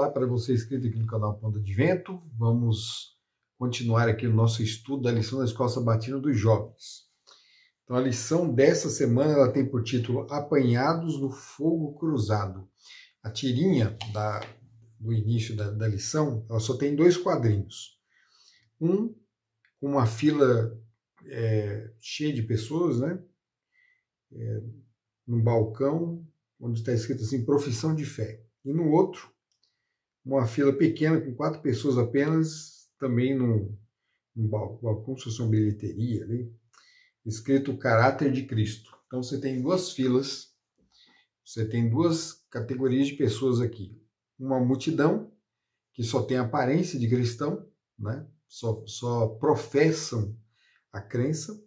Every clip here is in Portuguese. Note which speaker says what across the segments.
Speaker 1: Olá para você inscrito aqui no canal Ponto de Vento. Vamos continuar aqui o nosso estudo da lição da Escola Sabatina dos Jovens. Então a lição dessa semana ela tem por título Apanhados no Fogo Cruzado. A tirinha do início da lição ela só tem 2 quadrinhos. Um com uma fila cheia de pessoas, né? Num balcão onde está escrito assim, profissão de fé. E no outro, uma fila pequena com 4 pessoas apenas, também num balcão, como se fosse uma bilheteria ali, escrito caráter de Cristo. Então você tem 2 filas, você tem 2 categorias de pessoas aqui. Uma multidão, que só tem aparência de cristão, né? Só professam a crença,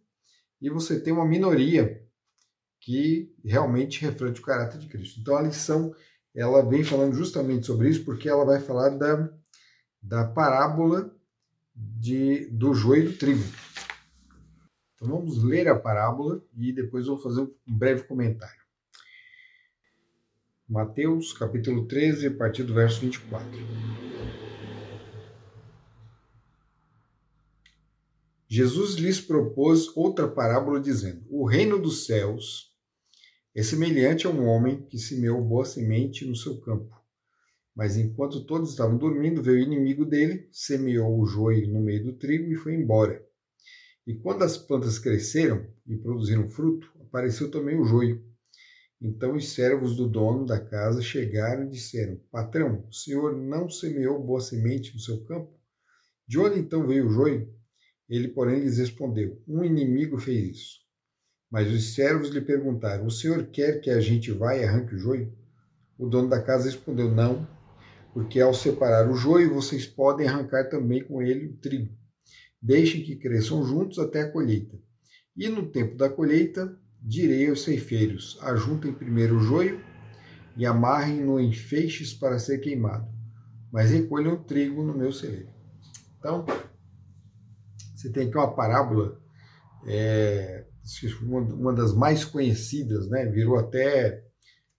Speaker 1: e você tem uma minoria que realmente reflete o caráter de Cristo. Então a lição ela vem falando justamente sobre isso, porque ela vai falar da parábola do joio e do trigo. Então vamos ler a parábola e depois vou fazer um breve comentário. Mateus capítulo 13, a partir do verso 24. Jesus lhes propôs outra parábola dizendo: o reino dos céus é semelhante a um homem que semeou boa semente no seu campo. Mas enquanto todos estavam dormindo, veio o inimigo dele, semeou o joio no meio do trigo e foi embora. E quando as plantas cresceram e produziram fruto, apareceu também o joio. Então os servos do dono da casa chegaram e disseram: patrão, o senhor não semeou boa semente no seu campo? De onde então veio o joio? Ele, porém, lhes respondeu: um inimigo fez isso. Mas os servos lhe perguntaram: o senhor quer que a gente vá e arranque o joio? O dono da casa respondeu: não, porque ao separar o joio, vocês podem arrancar também com ele o trigo. Deixem que cresçam juntos até a colheita. E no tempo da colheita, direi aos ceifeiros: ajuntem primeiro o joio e amarrem-no em feixes para ser queimado, mas recolham o trigo no meu celeiro. Então, você tem aqui uma parábola, uma das mais conhecidas, né? Virou até,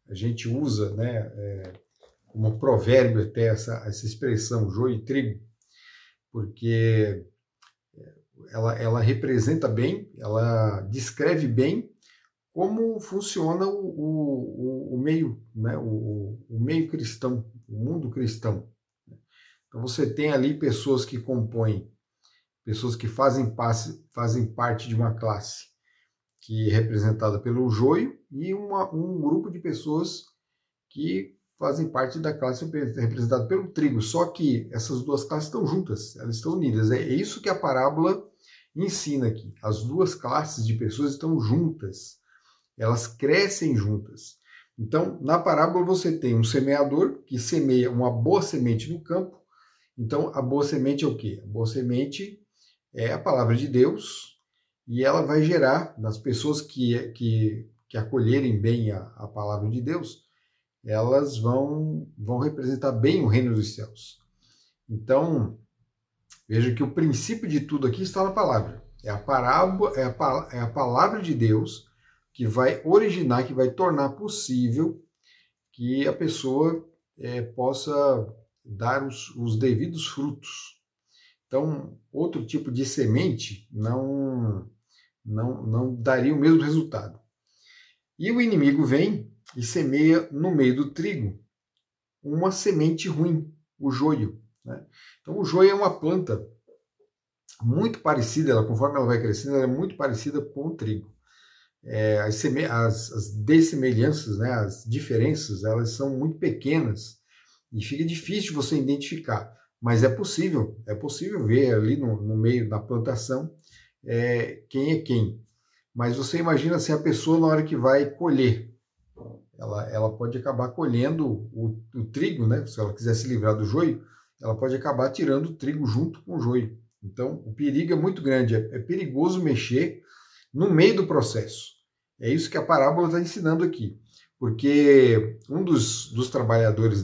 Speaker 1: a gente usa, né, como provérbio até essa expressão, joio e trigo, porque ela representa bem, ela descreve bem como funciona o meio, né, o meio cristão, o mundo cristão. Então você tem ali pessoas que compõem, pessoas que fazem parte de uma classe que é representada pelo joio e um grupo de pessoas que fazem parte da classe representada pelo trigo. Só que essas 2 classes estão juntas, elas estão unidas. É isso que a parábola ensina aqui. As 2 classes de pessoas estão juntas, elas crescem juntas. Então, na parábola você tem um semeador que semeia uma boa semente no campo. Então, a boa semente é o quê? A boa semente é a palavra de Deus, e ela vai gerar, nas pessoas que acolherem bem a palavra de Deus, elas vão representar bem o reino dos céus. Então, veja que o princípio de tudo aqui está na palavra. É a palavra de Deus que vai originar, que vai tornar possível que a pessoa possa dar os devidos frutos. Então, outro tipo de semente não daria o mesmo resultado. E o inimigo vem e semeia no meio do trigo uma semente ruim, o joio, né? Então, o joio é uma planta muito parecida, conforme ela vai crescendo, ela é muito parecida com o trigo. As dessemelhanças, né, as diferenças, elas são muito pequenas e fica difícil você identificar. Mas é possível ver ali no meio da plantação quem é quem. Mas você imagina se a pessoa, na hora que vai colher, ela pode acabar colhendo o trigo, né? Se ela quiser se livrar do joio, ela pode acabar tirando o trigo junto com o joio. Então, o perigo é muito grande, é perigoso mexer no meio do processo. É isso que a parábola está ensinando aqui. Porque um dos trabalhadores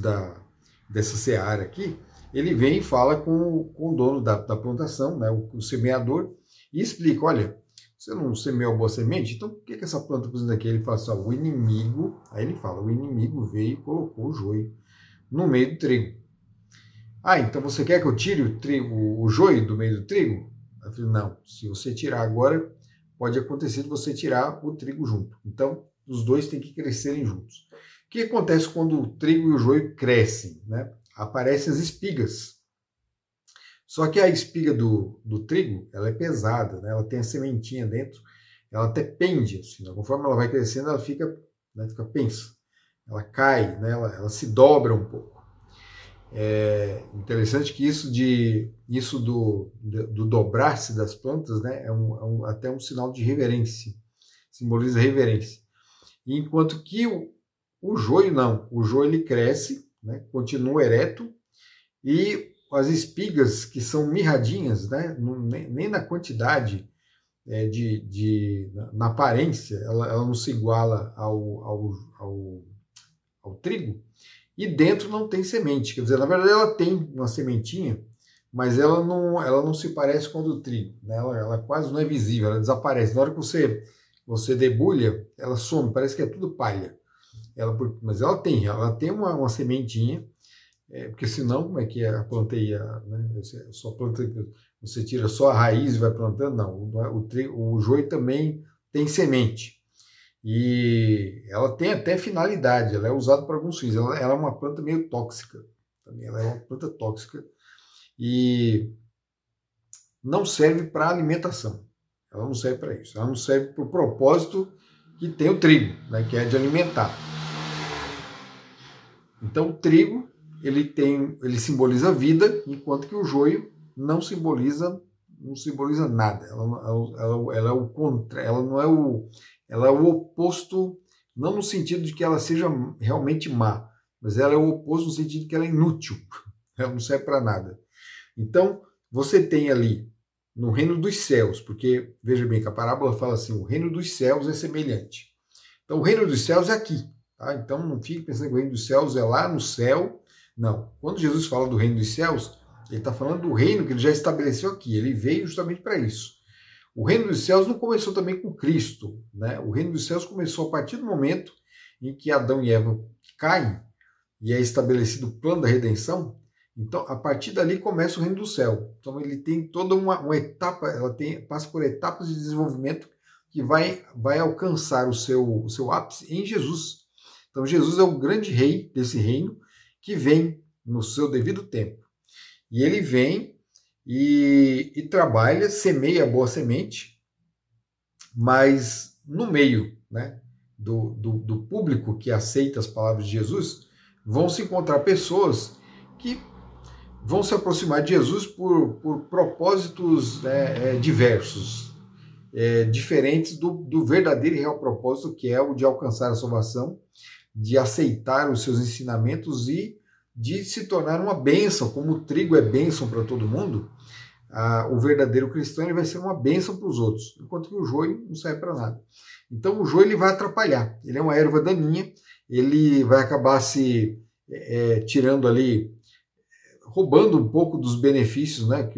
Speaker 1: dessa seara aqui, ele vem e fala com o dono da plantação, né, o semeador, e explica: olha, você não semeou boa semente? Então por que essa planta produzindo aqui? Ele fala assim: ó, o inimigo, aí ele fala, o inimigo veio e colocou o joio no meio do trigo. Ah, então você quer que eu tire o trigo, o joio do meio do trigo? Eu falei, não, se você tirar agora, pode acontecer de você tirar o trigo junto. Então, os dois têm que crescerem juntos. O que acontece quando o trigo e o joio crescem, né? Aparecem as espigas. Só que a espiga do trigo, ela é pesada, né? Ela tem a sementinha dentro, ela até pende, assim, né? Conforme ela vai crescendo, ela fica, né, fica pensa. Ela cai, né? Ela se dobra um pouco. É interessante que isso do dobrar-se das plantas, né, até um sinal de reverência, simboliza reverência. Enquanto que o joio não, o joio ele cresce, né, continua ereto, e as espigas que são mirradinhas, né, nem na quantidade, na aparência, ela não se iguala ao trigo, e dentro não tem semente. Quer dizer, na verdade ela tem uma sementinha, mas ela não se parece com a do trigo, né? Ela quase não é visível, ela desaparece. Na hora que você debulha, ela some, parece que é tudo palha. Mas ela tem uma sementinha, porque senão como é que a planta ia, né? Você tira só a raiz e vai plantando? Não, o joio também tem semente. E ela tem até finalidade, ela é usada para alguns fins. Ela é uma planta meio tóxica, também. Ela é uma planta tóxica e não serve para alimentação. Ela não serve para isso. Ela não serve para o propósito que tem o trigo, né, que é de alimentar. Então o trigo ele simboliza a vida, enquanto que o joio não simboliza nada. Ela é o contra, ela é o oposto, não no sentido de que ela seja realmente má, mas ela é o oposto no sentido de que ela é inútil, ela não serve para nada. Então, você tem ali no reino dos céus, porque veja bem que a parábola fala assim, o reino dos céus é semelhante. Então, o reino dos céus é aqui, tá? Então, não fique pensando que o reino dos céus é lá no céu. Não. Quando Jesus fala do reino dos céus, ele está falando do reino que ele já estabeleceu aqui. Ele veio justamente para isso. O reino dos céus não começou também com Cristo, né? O reino dos céus começou a partir do momento em que Adão e Eva caem e é estabelecido o plano da redenção. Então, a partir dali começa o reino do céu. Então, ele tem toda uma etapa, passa por etapas de desenvolvimento que vai alcançar o seu ápice em Jesus. Então, Jesus é o grande rei desse reino que vem no seu devido tempo. E ele vem e trabalha, semeia a boa semente, mas no meio, né, do público que aceita as palavras de Jesus, vão se encontrar pessoas que vão se aproximar de Jesus por propósitos diversos, diferentes do verdadeiro e real propósito, que é o de alcançar a salvação, de aceitar os seus ensinamentos e de se tornar uma bênção. Como o trigo é bênção para todo mundo, o verdadeiro cristão ele vai ser uma bênção para os outros, enquanto que o joio não serve para nada. Então o joio ele vai atrapalhar, ele é uma erva daninha, ele vai acabar se tirando ali, roubando um pouco dos benefícios, né,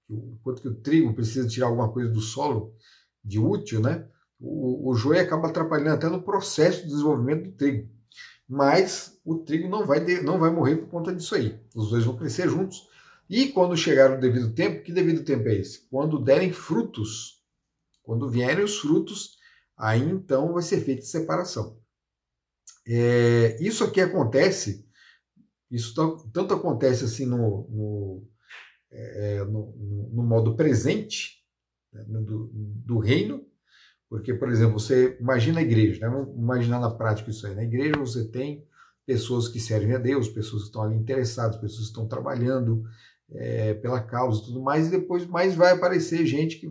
Speaker 1: enquanto que o trigo precisa tirar alguma coisa do solo de útil, né, o joio acaba atrapalhando até no processo de desenvolvimento do trigo. Mas o trigo não vai morrer por conta disso aí. Os dois vão crescer juntos. E quando chegar o devido tempo, que devido tempo é esse? Quando derem frutos. Quando vierem os frutos, aí então vai ser feita separação. Isso aqui acontece, isso tanto acontece assim no modo presente, né, do reino, porque, por exemplo, você imagina a igreja, né? Vamos imaginar na prática isso aí. Na igreja você tem pessoas que servem a Deus, pessoas que estão ali interessadas, pessoas que estão trabalhando pela causa e tudo mais, e depois mais vai aparecer gente que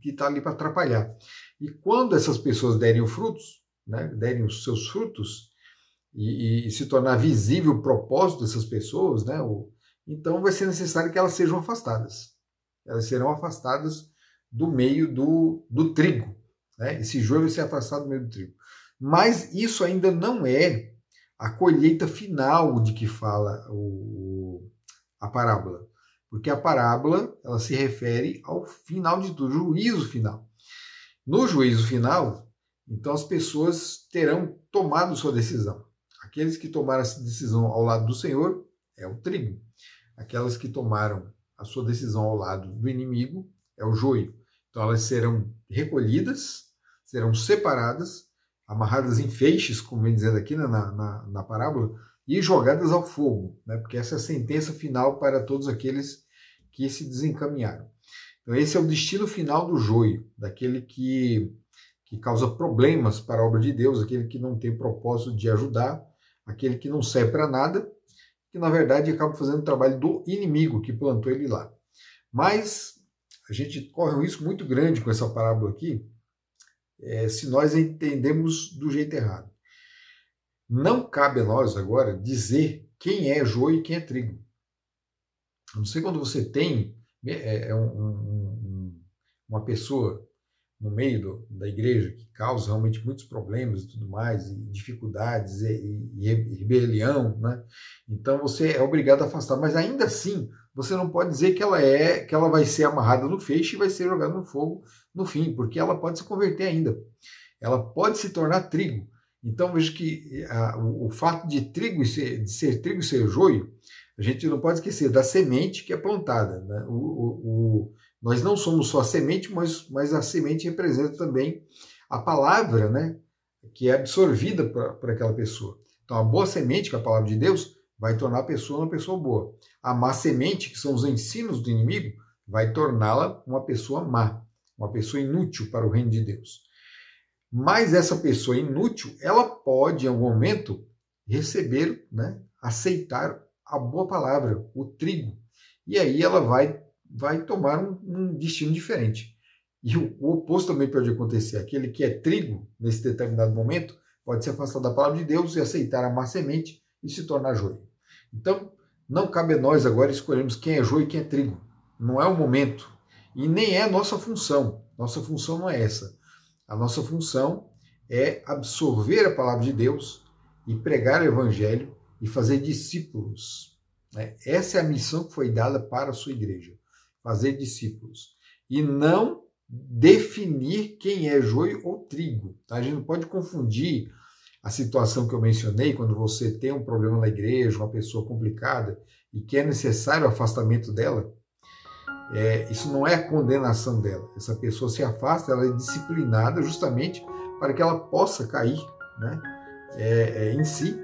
Speaker 1: está ali para atrapalhar. E quando essas pessoas derem os frutos, né, derem os seus frutos, e se tornar visível o propósito dessas pessoas, né, então vai ser necessário que elas sejam afastadas. Elas serão afastadas do meio do trigo. Né? Esse joio vai ser afastado do meio do trigo. Mas isso ainda não é a colheita final de que fala a parábola. Porque a parábola ela se refere ao final de tudo, juízo final. No juízo final, então as pessoas terão tomado sua decisão. Aqueles que tomaram essa decisão ao lado do Senhor é o trigo. aquelas que tomaram a sua decisão ao lado do inimigo, é o joio. Então elas serão recolhidas, serão separadas, amarradas em feixes, como vem dizendo aqui na parábola, e jogadas ao fogo, né? Porque essa é a sentença final para todos aqueles que se desencaminharam. Então esse é o destino final do joio, daquele que causa problemas para a obra de Deus, aquele que não tem propósito de ajudar, aquele que não serve para nada, que na verdade acaba fazendo o trabalho do inimigo que plantou ele lá. Mas a gente corre um risco muito grande com essa parábola aqui, se nós entendemos do jeito errado. Não cabe a nós agora dizer quem é joio e quem é trigo. A não ser quando você tem uma pessoa no meio da igreja que causa realmente muitos problemas e tudo mais, e dificuldades e rebelião, né? Então você é obrigado a afastar, mas ainda assim você não pode dizer que ela vai ser amarrada no feixe e vai ser jogada no fogo no fim, porque ela pode se converter ainda, ela pode se tornar trigo. Então veja que o fato de ser trigo e ser joio, a gente não pode esquecer da semente que é plantada, né? Nós não somos só a semente, mas a semente representa também a palavra, né, que é absorvida por aquela pessoa. Então, a boa semente, que é a palavra de Deus, vai tornar a pessoa uma pessoa boa. A má semente, que são os ensinos do inimigo, vai torná-la uma pessoa má, uma pessoa inútil para o reino de Deus. Mas essa pessoa inútil, ela pode, em algum momento, receber, né, aceitar a boa palavra, o trigo. E aí ela vai tomar um destino diferente. E o oposto também pode acontecer. Aquele que é trigo, nesse determinado momento, pode se afastar da palavra de Deus e aceitar a má semente e se tornar joio. Então, não cabe a nós agora escolhermos quem é joio e quem é trigo. Não é o momento. E nem é a nossa função. Nossa função não é essa. A nossa função é absorver a palavra de Deus e pregar o evangelho e fazer discípulos. Essa é a missão que foi dada para a sua igreja. Fazer discípulos. E não definir quem é joio ou trigo. Tá? A gente não pode confundir a situação que eu mencionei, quando você tem um problema na igreja, uma pessoa complicada, e que é necessário o afastamento dela. Isso não é a condenação dela. Essa pessoa se afasta, ela é disciplinada justamente para que ela possa cair, né, em si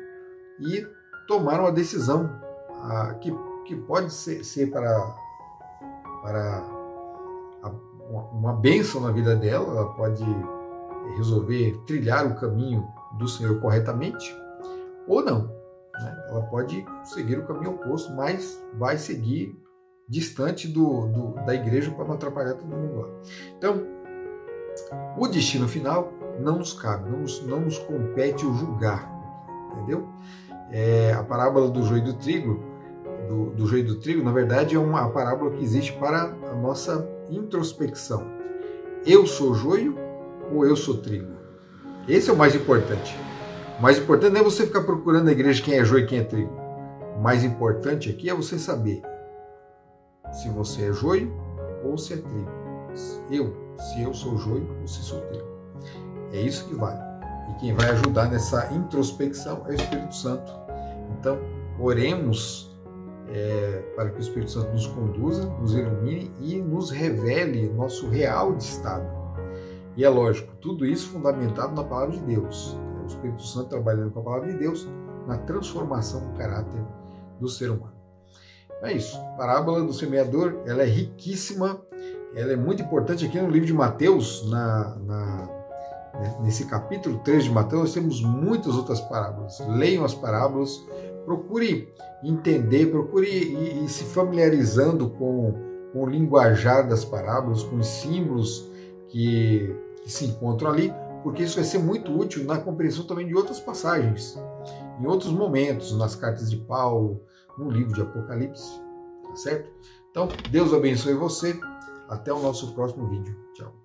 Speaker 1: e tomar uma decisão que pode ser para uma bênção na vida dela. Ela pode resolver trilhar o caminho do Senhor corretamente, ou não, né? Ela pode seguir o caminho oposto, mas vai seguir distante da igreja para não atrapalhar todo mundo lá. Então, o destino final não nos cabe, não nos compete o julgar, entendeu? A parábola do joio e do trigo, do joio e do trigo, na verdade, é uma parábola que existe para a nossa introspecção. Eu sou joio ou eu sou trigo? Esse é o mais importante. O mais importante não é você ficar procurando na igreja quem é joio e quem é trigo. O mais importante aqui é você saber se você é joio ou se é trigo. Se eu sou joio ou se sou trigo. É isso que vale. E quem vai ajudar nessa introspecção é o Espírito Santo. Então, oremos para que o Espírito Santo nos conduza, nos ilumine e nos revele nosso real estado. E é lógico, tudo isso fundamentado na palavra de Deus. O Espírito Santo trabalhando com a palavra de Deus na transformação do caráter do ser humano. É isso. A parábola do semeador, ela é riquíssima, ela é muito importante. Aqui no livro de Mateus, nesse capítulo 3 de Mateus, nós temos muitas outras parábolas. Leiam as parábolas, procure entender, procure ir se familiarizando com o linguajar das parábolas, com os símbolos que se encontram ali, porque isso vai ser muito útil na compreensão também de outras passagens, em outros momentos, nas cartas de Paulo, no livro de Apocalipse, tá certo? Então, Deus abençoe você. Até o nosso próximo vídeo. Tchau.